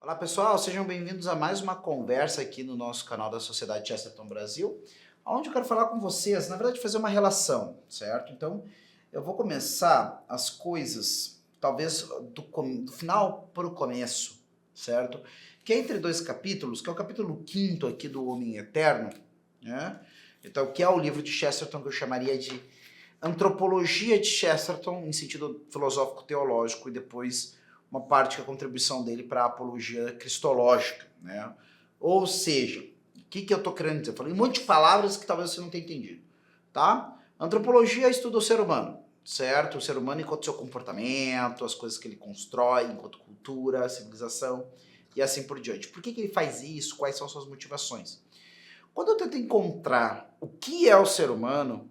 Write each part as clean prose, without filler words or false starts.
Olá pessoal, sejam bem-vindos a mais uma conversa aqui no nosso canal da Sociedade Chesterton Brasil, onde eu quero falar com vocês, na verdade fazer uma relação, certo? Então eu vou começar as coisas, talvez do final para o começo, certo? Que é entre dois capítulos, que é o capítulo 5º aqui do Homem Eterno, né? Então, que é o livro de Chesterton que eu chamaria de Antropologia de Chesterton, em sentido filosófico-teológico, e depois uma parte que é a contribuição dele para a apologia cristológica, né? Ou seja, o que eu estou querendo dizer? Eu falei um monte de palavras que talvez você não tenha entendido, tá? Antropologia estuda o ser humano, certo? O ser humano enquanto seu comportamento, as coisas que ele constrói, enquanto cultura, civilização e assim por diante. Por que ele faz isso? Quais são suas motivações? Quando eu tento encontrar o que é o ser humano,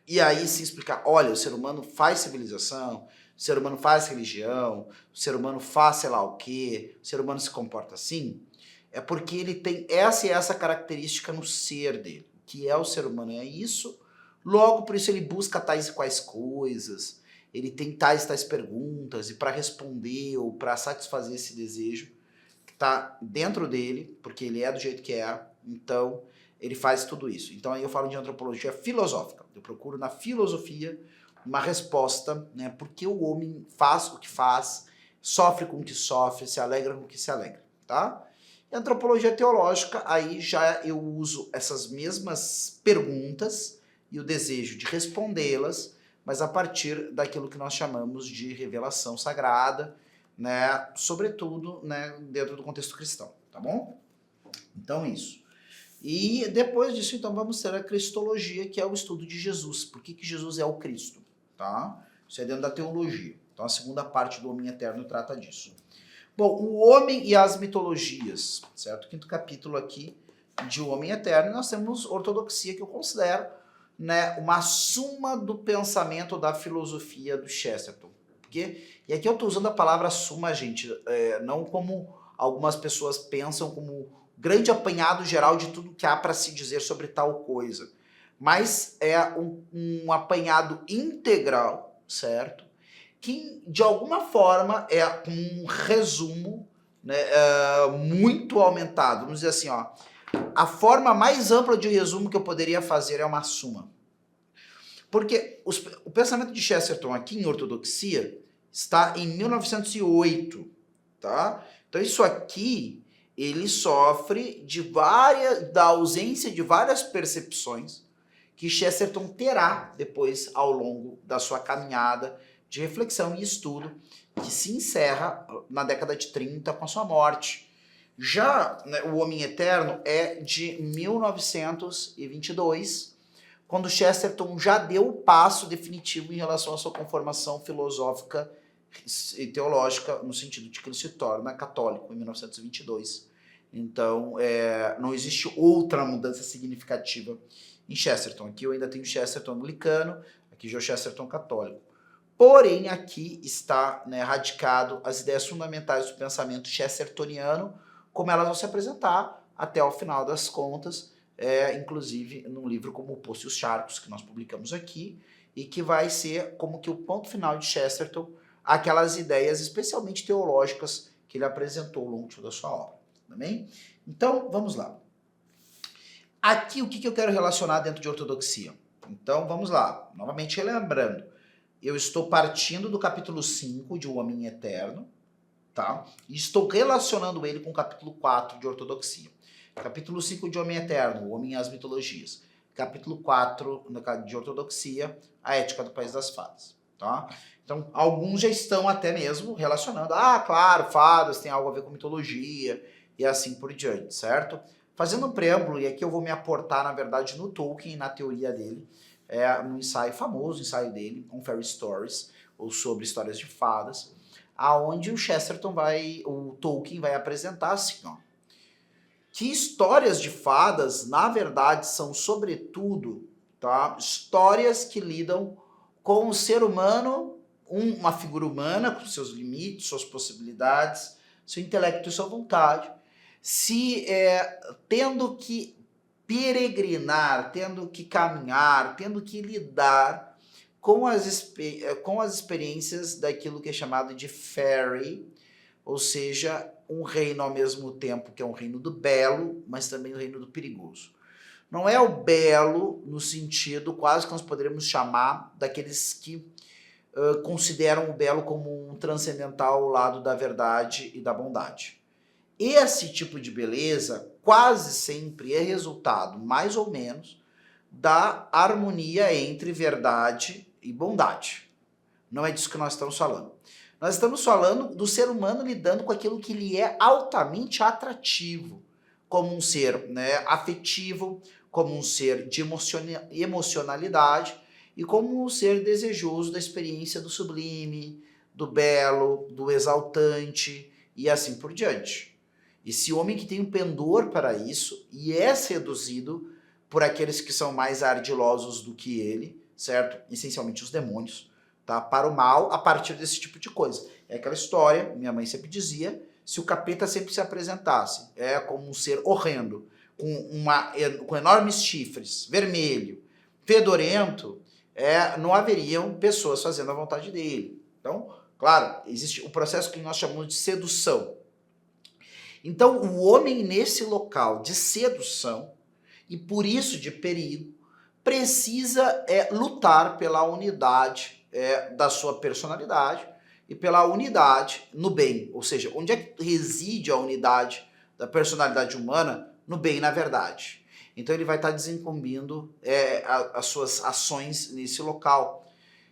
e aí se explicar, olha, o ser humano faz civilização, o ser humano faz religião, o ser humano faz sei lá o quê, o ser humano se comporta assim, é porque ele tem essa e essa característica no ser dele. O que é o ser humano é isso, logo por isso ele busca tais e quais coisas, ele tem tais e tais perguntas, e para responder ou para satisfazer esse desejo que está dentro dele, porque ele é do jeito que é, então ele faz tudo isso. Então aí eu falo de antropologia filosófica. Eu procuro na filosofia uma resposta, né? Por que o homem faz o que faz, sofre com o que sofre, se alegra com o que se alegra, tá? E antropologia teológica, aí já eu uso essas mesmas perguntas e o desejo de respondê-las, mas a partir daquilo que nós chamamos de revelação sagrada, né? Sobretudo, né? Dentro do contexto cristão, tá bom? Então isso. E depois disso, então, vamos ter a cristologia, que é o estudo de Jesus. Por que Jesus é o Cristo? Tá? Isso é dentro da teologia. Então, a segunda parte do Homem Eterno trata disso. Bom, o homem e as mitologias, certo? Quinto capítulo aqui de O Homem Eterno. E nós temos ortodoxia, que eu considero, né, uma suma do pensamento da filosofia do Chesterton. E aqui eu estou usando a palavra suma, gente, não como algumas pessoas pensam, como grande apanhado geral de tudo que há para se dizer sobre tal coisa. Mas é um apanhado integral, certo? Que de alguma forma é um resumo, né, muito aumentado. Vamos dizer assim, ó, a forma mais ampla de resumo que eu poderia fazer é uma suma. Porque o pensamento de Chesterton aqui em ortodoxia está em 1908, tá? Então isso aqui ele sofre da ausência de várias percepções que Chesterton terá depois ao longo da sua caminhada de reflexão e estudo, que se encerra na década de 30 com a sua morte. Já, né, O Homem Eterno é de 1922, quando Chesterton já deu o passo definitivo em relação à sua conformação filosófica e teológica, no sentido de que ele se torna católico em 1922. Então, não existe outra mudança significativa em Chesterton. Aqui eu ainda tenho Chesterton anglicano, aqui já é o Chesterton católico. Porém, aqui está, né, radicado as ideias fundamentais do pensamento chestertoniano, como elas vão se apresentar até o final das contas, inclusive num livro como O Poço e os Charcos, que nós publicamos aqui, e que vai ser como que o ponto final de Chesterton, aquelas ideias especialmente teológicas que ele apresentou ao longo de toda a sua obra. Tá bem? Então, vamos lá. Aqui, o que eu quero relacionar dentro de ortodoxia? Então, vamos lá. Novamente, relembrando. Eu estou partindo do capítulo 5 de O Homem Eterno, tá? E estou relacionando ele com o capítulo 4 de ortodoxia. Capítulo 5 de Homem Eterno, O Homem e as Mitologias. Capítulo 4 de ortodoxia, A Ética do País das Fadas, tá? Então, alguns já estão até mesmo relacionando. Ah, claro, fadas tem algo a ver com mitologia e assim por diante, certo? Fazendo um preâmbulo, e aqui eu vou me aportar, na verdade, no Tolkien, na teoria dele, no ensaio famoso, ensaio dele, On Fairy Stories, ou sobre histórias de fadas, aonde o Tolkien vai apresentar assim, ó, que histórias de fadas, na verdade, são sobretudo, tá, histórias que lidam com o ser humano, uma figura humana com seus limites, suas possibilidades, seu intelecto e sua vontade, tendo que peregrinar, tendo que caminhar, tendo que lidar com as experiências daquilo que é chamado de fairy, ou seja, um reino ao mesmo tempo que é um reino do belo, mas também o reino do perigoso. Não é o belo no sentido quase que nós poderíamos chamar daqueles que consideram o belo como um transcendental lado da verdade e da bondade. Esse tipo de beleza quase sempre é resultado, mais ou menos, da harmonia entre verdade e bondade. Não é disso que nós estamos falando. Nós estamos falando do ser humano lidando com aquilo que lhe é altamente atrativo, como um ser, né, afetivo, como um ser de emocionalidade e como um ser desejoso da experiência do sublime, do belo, do exaltante e assim por diante. Esse homem que tem um pendor para isso e é seduzido por aqueles que são mais ardilosos do que ele, certo? Essencialmente os demônios, tá? Para o mal a partir desse tipo de coisa. É aquela história, minha mãe sempre dizia, se o capeta sempre se apresentasse, como um ser horrendo, com enormes chifres, vermelho, fedorento, não haveriam pessoas fazendo a vontade dele. Então, claro, existe o processo que nós chamamos de sedução. Então, o homem nesse local de sedução, e por isso de perigo, precisa lutar pela unidade da sua personalidade e pela unidade no bem. Ou seja, onde é que reside a unidade da personalidade humana? No bem, na verdade. Então ele vai estar desincumbindo as suas ações nesse local.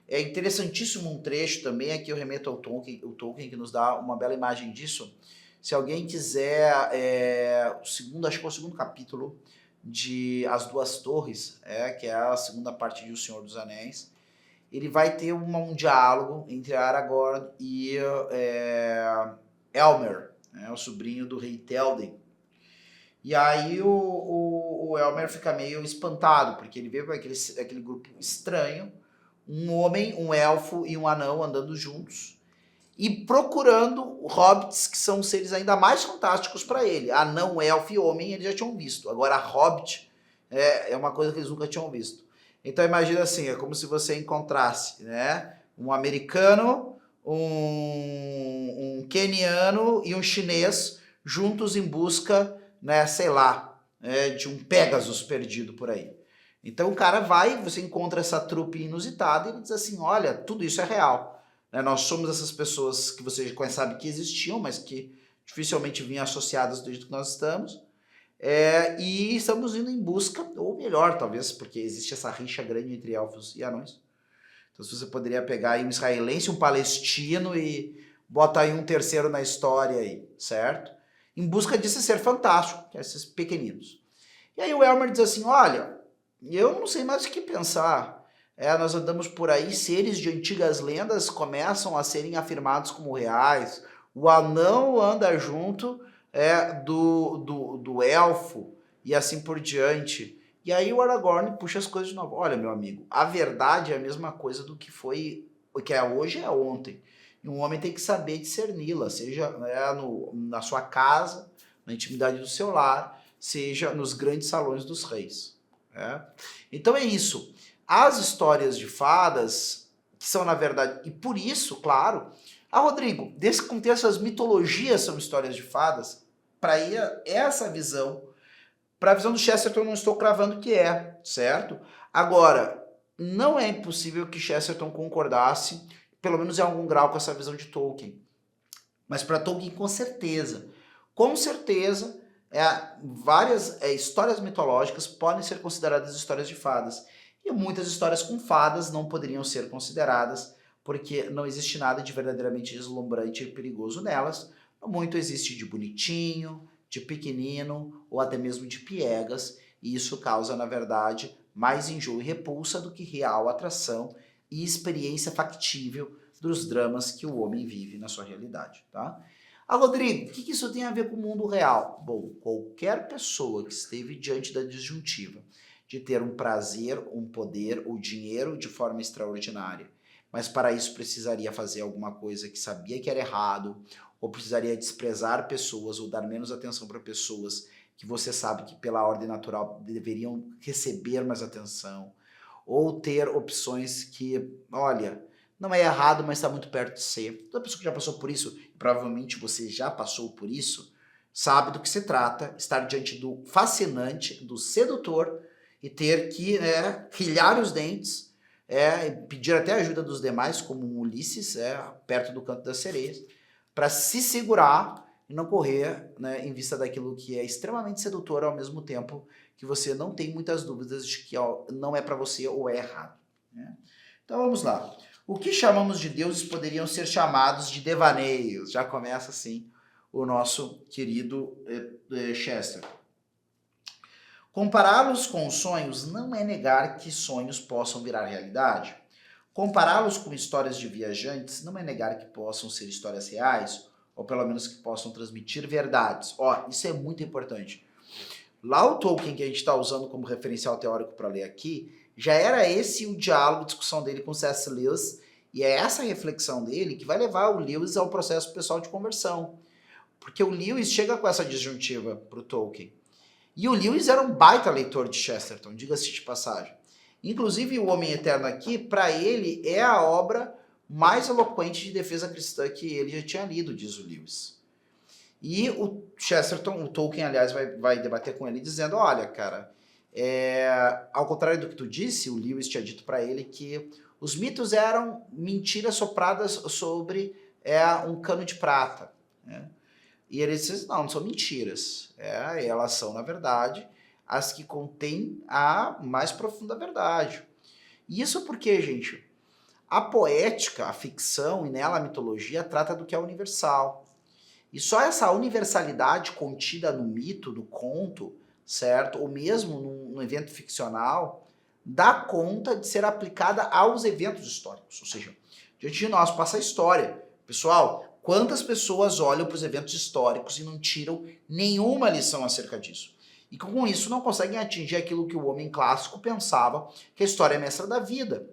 É interessantíssimo um trecho também, aqui eu remeto ao Tolkien, que nos dá uma bela imagem disso. Se alguém quiser, acho que é o segundo capítulo de As Duas Torres, que é a segunda parte de O Senhor dos Anéis, ele vai ter um diálogo entre Aragorn e Elmer, o sobrinho do rei Théoden. E aí o Elmer fica meio espantado, porque ele vê aquele grupo estranho, um homem, um elfo e um anão andando juntos, e procurando hobbits, que são seres ainda mais fantásticos para ele. Anão, elfo e homem eles já tinham visto. Agora, hobbit é uma coisa que eles nunca tinham visto. Então, imagina assim, é como se você encontrasse, né, um americano, um queniano e um chinês juntos em busca, né, sei lá, de um Pegasus perdido por aí. Então, o cara vai, você encontra essa trupe inusitada e ele diz assim, olha, tudo isso é real. Nós somos essas pessoas que você sabe que existiam, mas que dificilmente vinham associadas do jeito que nós estamos. E estamos indo em busca, ou melhor, talvez, porque existe essa rixa grande entre elfos e anões. Então, se você poderia pegar aí um israelense, um palestino e botar aí um terceiro na história aí, certo? Em busca desse ser fantástico, que é esses pequeninos. E aí o Elmer diz assim, olha, eu não sei mais o que pensar. Nós andamos por aí, seres de antigas lendas começam a serem afirmados como reais. O anão anda junto do elfo e assim por diante. E aí o Aragorn puxa as coisas de novo. Olha, meu amigo, a verdade é a mesma coisa do que foi, o que é hoje é ontem. E um homem tem que saber discerni-la, seja na sua casa, na intimidade do seu lar, seja nos grandes salões dos reis. Então é isso. As histórias de fadas, que são na verdade, e por isso, claro, Rodrigo, desse contexto, as mitologias são histórias de fadas, para essa visão, para a visão do Chesterton, eu não estou cravando que certo? Agora, não é impossível que Chesterton concordasse, pelo menos em algum grau, com essa visão de Tolkien. Mas para Tolkien, com certeza. Com certeza, várias histórias mitológicas podem ser consideradas histórias de fadas. E muitas histórias com fadas não poderiam ser consideradas, porque não existe nada de verdadeiramente deslumbrante e perigoso nelas. Muito existe de bonitinho, de pequenino ou até mesmo de piegas, e isso causa, na verdade, mais enjoo e repulsa do que real atração e experiência factível dos dramas que o homem vive na sua realidade, tá? Rodrigo, o que isso tem a ver com o mundo real? Bom, qualquer pessoa que esteve diante da disjuntiva de ter um prazer, um poder ou dinheiro de forma extraordinária, mas para isso precisaria fazer alguma coisa que sabia que era errado, ou precisaria desprezar pessoas ou dar menos atenção para pessoas que você sabe que pela ordem natural deveriam receber mais atenção, ou ter opções que, olha, não é errado, mas está muito perto de ser. Toda pessoa que já passou por isso, e provavelmente você já passou por isso, sabe do que se trata, estar diante do fascinante, do sedutor e ter que rilhar os dentes, pedir até ajuda dos demais, como um Ulisses, perto do canto das sereias, para se segurar e não correr, né, em vista daquilo que é extremamente sedutor, ao mesmo tempo que você não tem muitas dúvidas de que não é para você ou é errado. Né? Então vamos lá. O que chamamos de deuses poderiam ser chamados de devaneios. Já começa assim o nosso querido Chesterton. Compará-los com sonhos não é negar que sonhos possam virar realidade. Compará-los com histórias de viajantes não é negar que possam ser histórias reais, ou pelo menos que possam transmitir verdades. Isso é muito importante. Lá o Tolkien, que a gente está usando como referencial teórico para ler aqui, já era esse o diálogo, a discussão dele com C.S. Lewis, e é essa reflexão dele que vai levar o Lewis ao processo pessoal de conversão. Porque o Lewis chega com essa disjuntiva para o Tolkien. E o Lewis era um baita leitor de Chesterton, diga-se de passagem. Inclusive, O Homem Eterno aqui, para ele, é a obra mais eloquente de defesa cristã que ele já tinha lido, diz o Lewis. E o Chesterton, o Tolkien, aliás, vai debater com ele dizendo, olha, cara, ao contrário do que tu disse, o Lewis tinha dito para ele que os mitos eram mentiras sopradas sobre um cano de prata. Né? E ele disse, não são mentiras. Elas são, na verdade, as que contêm a mais profunda verdade. Isso porque, gente, a poética, a ficção e nela a mitologia trata do que é universal. E só essa universalidade contida no mito, no conto, certo? Ou mesmo num evento ficcional, dá conta de ser aplicada aos eventos históricos. Ou seja, diante de nós passa a história. Pessoal, quantas pessoas olham para os eventos históricos e não tiram nenhuma lição acerca disso? E com isso não conseguem atingir aquilo que o homem clássico pensava, que a história é mestra da vida,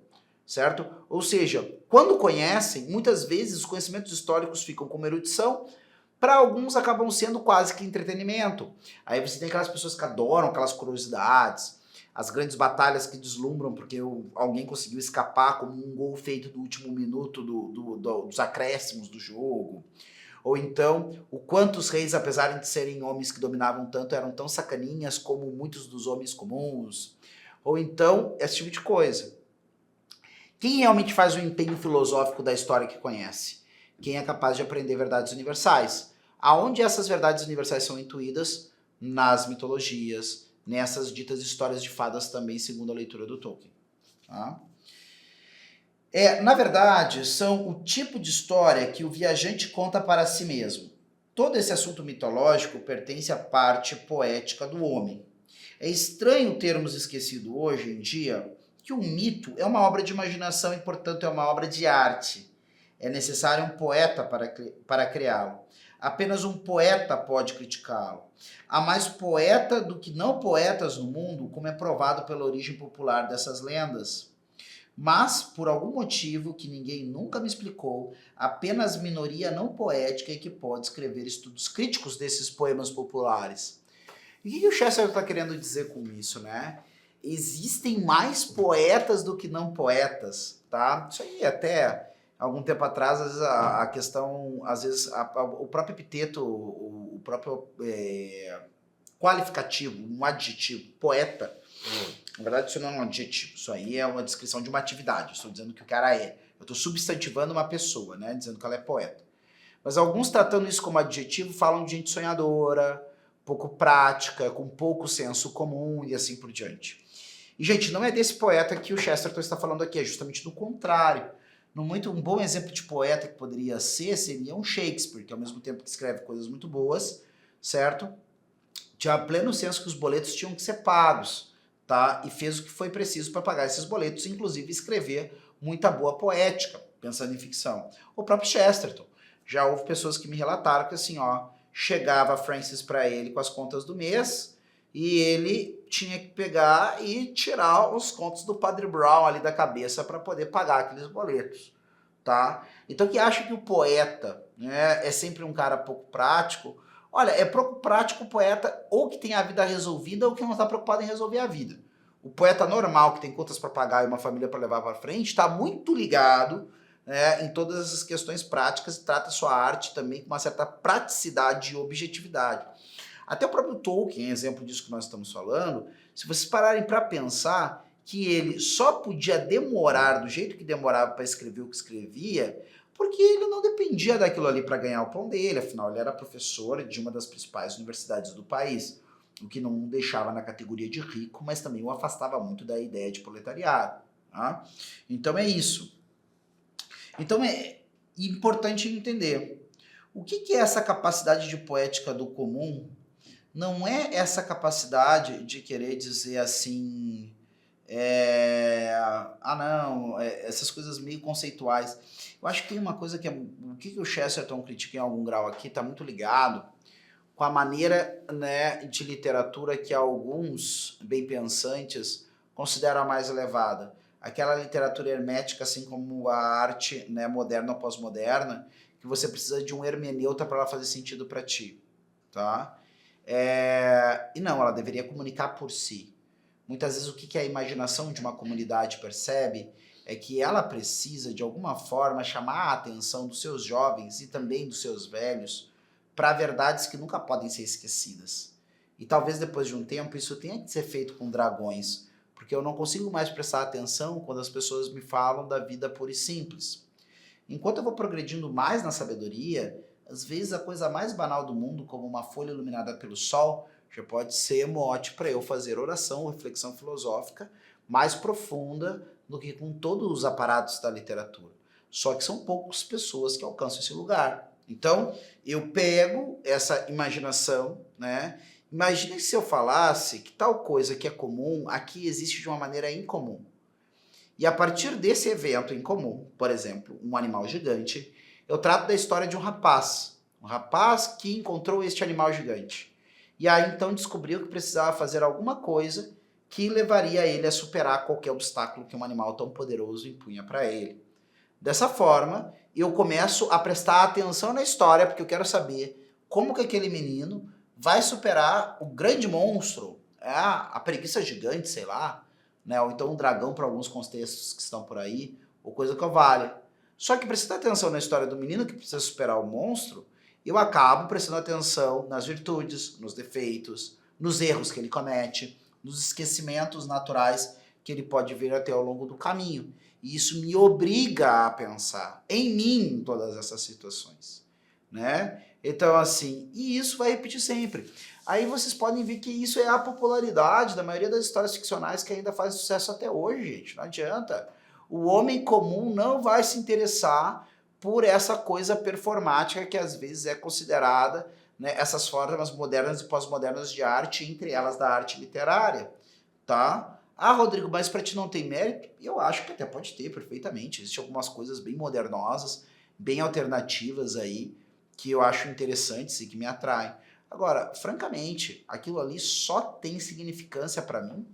certo? Ou seja, quando conhecem, muitas vezes os conhecimentos históricos ficam como erudição, para alguns acabam sendo quase que entretenimento. Aí você tem aquelas pessoas que adoram aquelas curiosidades, as grandes batalhas que deslumbram porque alguém conseguiu escapar como um gol feito no último minuto dos acréscimos do jogo. Ou então, o quanto os reis, apesar de serem homens que dominavam tanto, eram tão sacaninhas como muitos dos homens comuns. Ou então, esse tipo de coisa. Quem realmente faz o empenho filosófico da história que conhece? Quem é capaz de aprender verdades universais? Aonde essas verdades universais são intuídas? Nas mitologias, nessas ditas histórias de fadas também, segundo a leitura do Tolkien. Tá? Na verdade, são o tipo de história que o viajante conta para si mesmo. Todo esse assunto mitológico pertence à parte poética do homem. É estranho termos esquecido hoje em dia que um mito é uma obra de imaginação e, portanto, é uma obra de arte. É necessário um poeta para criá-lo. Apenas um poeta pode criticá-lo. Há mais poeta do que não poetas no mundo, como é provado pela origem popular dessas lendas. Mas, por algum motivo que ninguém nunca me explicou, apenas minoria não poética é que pode escrever estudos críticos desses poemas populares. E o que o Chesterton está querendo dizer com isso, né? Existem mais poetas do que não poetas, tá? Isso aí até algum tempo atrás, às vezes, a questão, às vezes, o próprio epiteto, o próprio qualificativo, um adjetivo, poeta, na verdade isso não é um adjetivo, isso aí é uma descrição de uma atividade, eu estou dizendo que o cara é. Eu estou substantivando uma pessoa, né, dizendo que ela é poeta. Mas alguns tratando isso como adjetivo falam de gente sonhadora, pouco prática, com pouco senso comum e assim por diante. E, gente, não é desse poeta que o Chesterton está falando aqui, é justamente do contrário. Um bom exemplo de poeta que poderia ser, seria um Shakespeare, que ao mesmo tempo que escreve coisas muito boas, certo? Tinha pleno senso que os boletos tinham que ser pagos, tá? E fez o que foi preciso para pagar esses boletos, inclusive escrever muita boa poética, pensando em ficção. O próprio Chesterton. Já houve pessoas que me relataram que assim, chegava a Francis para ele com as contas do mês e ele tinha que pegar e tirar os contos do Padre Brown ali da cabeça para poder pagar aqueles boletos, tá? Então, que acha que o poeta, né, é sempre um cara pouco prático, olha, é pouco prático o poeta ou que tem a vida resolvida ou que não está preocupado em resolver a vida. O poeta normal, que tem contas para pagar e uma família para levar para frente, está muito ligado, em todas essas questões práticas e trata sua arte também com uma certa praticidade e objetividade. Até o próprio Tolkien, exemplo disso que nós estamos falando, se vocês pararem para pensar que ele só podia demorar do jeito que demorava para escrever o que escrevia, porque ele não dependia daquilo ali para ganhar o pão dele, afinal ele era professor de uma das principais universidades do país, o que não o deixava na categoria de rico, mas também o afastava muito da ideia de proletariado. Tá? Então é isso. Então é importante entender o que é essa capacidade de poética do comum. Não é essa capacidade de querer dizer assim, essas coisas meio conceituais. Eu acho que tem uma coisa que o que o Chesterton critica em algum grau aqui está muito ligado com a maneira, né, de literatura que alguns bem pensantes consideram a mais elevada. Aquela literatura hermética, assim como a arte, né, moderna ou pós-moderna, que você precisa de um hermeneuta para ela fazer sentido para ti, tá? E não, ela deveria comunicar por si. Muitas vezes o que a imaginação de uma comunidade percebe é que ela precisa, de alguma forma, chamar a atenção dos seus jovens e também dos seus velhos para verdades que nunca podem ser esquecidas. E talvez depois de um tempo isso tenha que ser feito com dragões, porque eu não consigo mais prestar atenção quando as pessoas me falam da vida pura e simples. Enquanto eu vou progredindo mais na sabedoria, às vezes a coisa mais banal do mundo, como uma folha iluminada pelo sol, já pode ser mote para eu fazer oração ou reflexão filosófica mais profunda do que com todos os aparatos da literatura. Só que são poucas pessoas que alcançam esse lugar. Então, eu pego essa imaginação, né? Imagine se eu falasse que tal coisa que é comum aqui existe de uma maneira incomum. E a partir desse evento em comum, por exemplo, um animal gigante, eu trato da história de um rapaz que encontrou este animal gigante. E aí então descobriu que precisava fazer alguma coisa que levaria ele a superar qualquer obstáculo que um animal tão poderoso impunha para ele. Dessa forma, eu começo a prestar atenção na história, porque eu quero saber como que aquele menino vai superar o grande monstro, a preguiça gigante, sei lá, né? Ou então um dragão para alguns contextos que estão por aí, ou coisa que eu valha. Só que prestando atenção na história do menino que precisa superar o monstro, eu acabo prestando atenção nas virtudes, nos defeitos, nos erros que ele comete, nos esquecimentos naturais que ele pode vir até ao longo do caminho. E isso me obriga a pensar em mim em todas essas situações, né? Então, assim, e isso vai repetir sempre. Aí vocês podem ver que isso é a popularidade da maioria das histórias ficcionais que ainda faz sucesso até hoje, gente. Não adianta. O homem comum não vai se interessar por essa coisa performática que às vezes é considerada, né, essas formas modernas e pós-modernas de arte, entre elas da arte literária, tá? Ah, Rodrigo, mas para ti não tem mérito? Eu acho que até pode ter perfeitamente. Existem algumas coisas bem modernosas, bem alternativas aí, que eu acho interessantes e que me atraem. Agora, francamente, aquilo ali só tem significância para mim,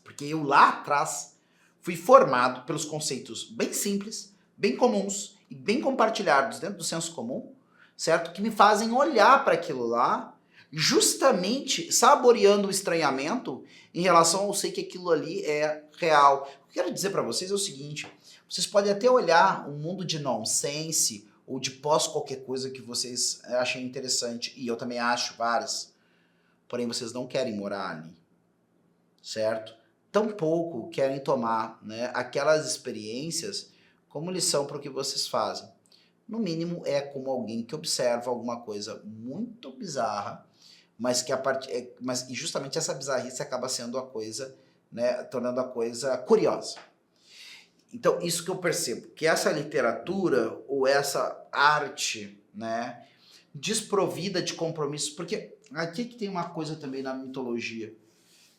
porque eu lá atrás fui formado pelos conceitos bem simples, bem comuns e bem compartilhados dentro do senso comum, certo? Que me fazem olhar para aquilo lá, justamente saboreando o estranhamento em relação ao sei que aquilo ali é real. O que eu quero dizer para vocês é o seguinte: vocês podem até olhar um mundo de nonsense ou de pós qualquer coisa que vocês achem interessante, e eu também acho várias, porém vocês não querem morar ali, certo? Tampouco querem tomar, né, aquelas experiências como lição para o que vocês fazem. No mínimo é como alguém que observa alguma coisa muito bizarra, mas que mas justamente essa bizarrice acaba sendo a coisa, né, tornando a coisa curiosa. Então, isso que eu percebo, que essa literatura ou essa arte, né, desprovida de compromissos, porque aqui que tem uma coisa também na mitologia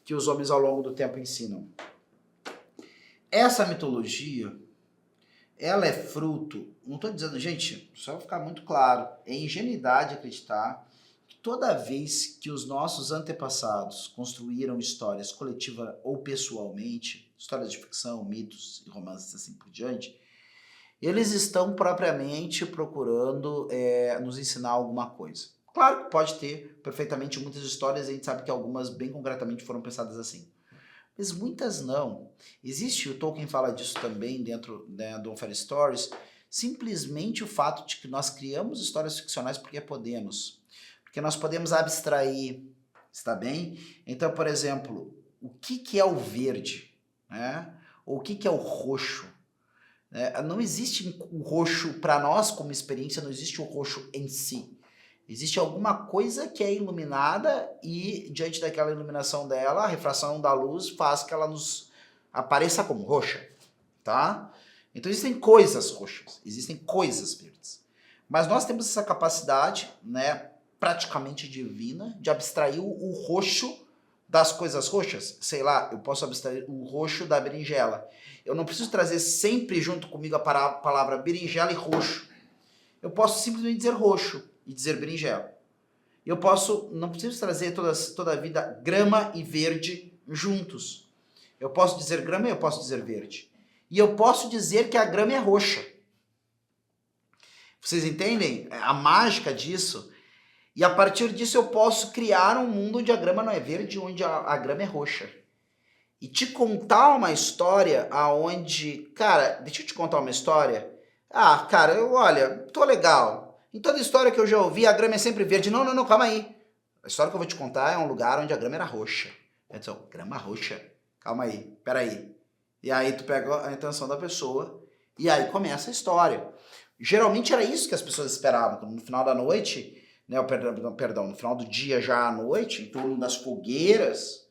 que os homens ao longo do tempo ensinam. Essa mitologia, ela é fruto, não estou dizendo, gente, só vai ficar muito claro, é ingenuidade acreditar que toda vez que os nossos antepassados construíram histórias coletiva ou pessoalmente, histórias de ficção, mitos e romances assim por diante, eles estão propriamente procurando nos ensinar alguma coisa. Claro que pode ter perfeitamente muitas histórias, a gente sabe que algumas bem concretamente foram pensadas assim. mas muitas não. Existe, o Tolkien fala disso também dentro, né, do Unfair Stories, simplesmente o fato de que nós criamos histórias ficcionais porque podemos. Porque nós podemos abstrair, está bem? Então, por exemplo, o que é o verde? Né? Ou o que é o roxo? Não existe o roxo, para nós como experiência, não existe o roxo em si. Existe alguma coisa que é iluminada e, diante daquela iluminação dela, a refração da luz faz que ela nos apareça como roxa, tá? Então existem coisas roxas, existem coisas verdes. Mas nós temos essa capacidade, né, praticamente divina, de abstrair o roxo das coisas roxas. Sei lá, eu posso abstrair o roxo da berinjela. Eu não preciso trazer sempre junto comigo a palavra berinjela e roxo. Eu posso simplesmente dizer roxo e dizer berinjela. Eu posso, não preciso trazer toda a vida grama e verde juntos. Eu posso dizer grama e eu posso dizer verde. E eu posso dizer que a grama é roxa. Vocês entendem a mágica disso? E a partir disso eu posso criar um mundo onde a grama não é verde, onde a grama é roxa. E te contar uma história aonde, cara, deixa eu te contar uma história. Ah, cara, olha, tô legal. Em toda história que eu já ouvi, a grama é sempre verde. Não, não, não, calma aí. A história que eu vou te contar é um lugar onde a grama era roxa. Então, grama roxa? Calma aí, peraí. E aí tu pega a intenção da pessoa e aí começa a história. Geralmente era isso que as pessoas esperavam. No final da noite, né, perdão, no final do dia já à noite, em torno das fogueiras,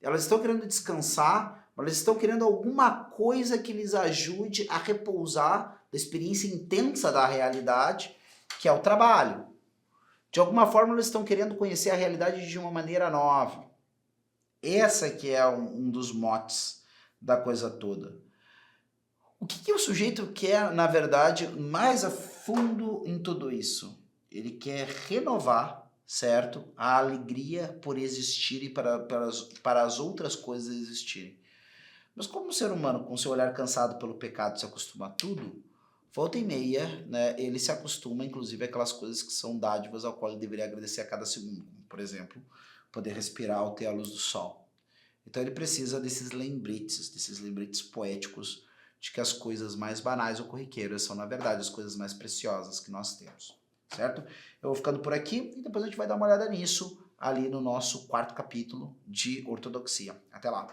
elas estão querendo descansar, mas elas estão querendo alguma coisa que lhes ajude a repousar da experiência intensa da realidade, que é o trabalho. De alguma forma, elas estão querendo conhecer a realidade de uma maneira nova. Essa que é um dos motes da coisa toda. O que o sujeito quer, na verdade, mais a fundo em tudo isso? Ele quer renovar, certo? A alegria por existir e para as outras coisas existirem. Mas como o ser humano, com seu olhar cansado pelo pecado, se acostuma a tudo, volta e meia, né, ele se acostuma, inclusive, àquelas coisas que são dádivas ao qual ele deveria agradecer a cada segundo. Por exemplo, poder respirar ao ter a luz do sol. Então ele precisa desses lembretes poéticos de que as coisas mais banais ou corriqueiras são, na verdade, as coisas mais preciosas que nós temos, certo? Eu vou ficando por aqui e depois a gente vai dar uma olhada nisso ali no nosso 4º capítulo de Ortodoxia. Até lá!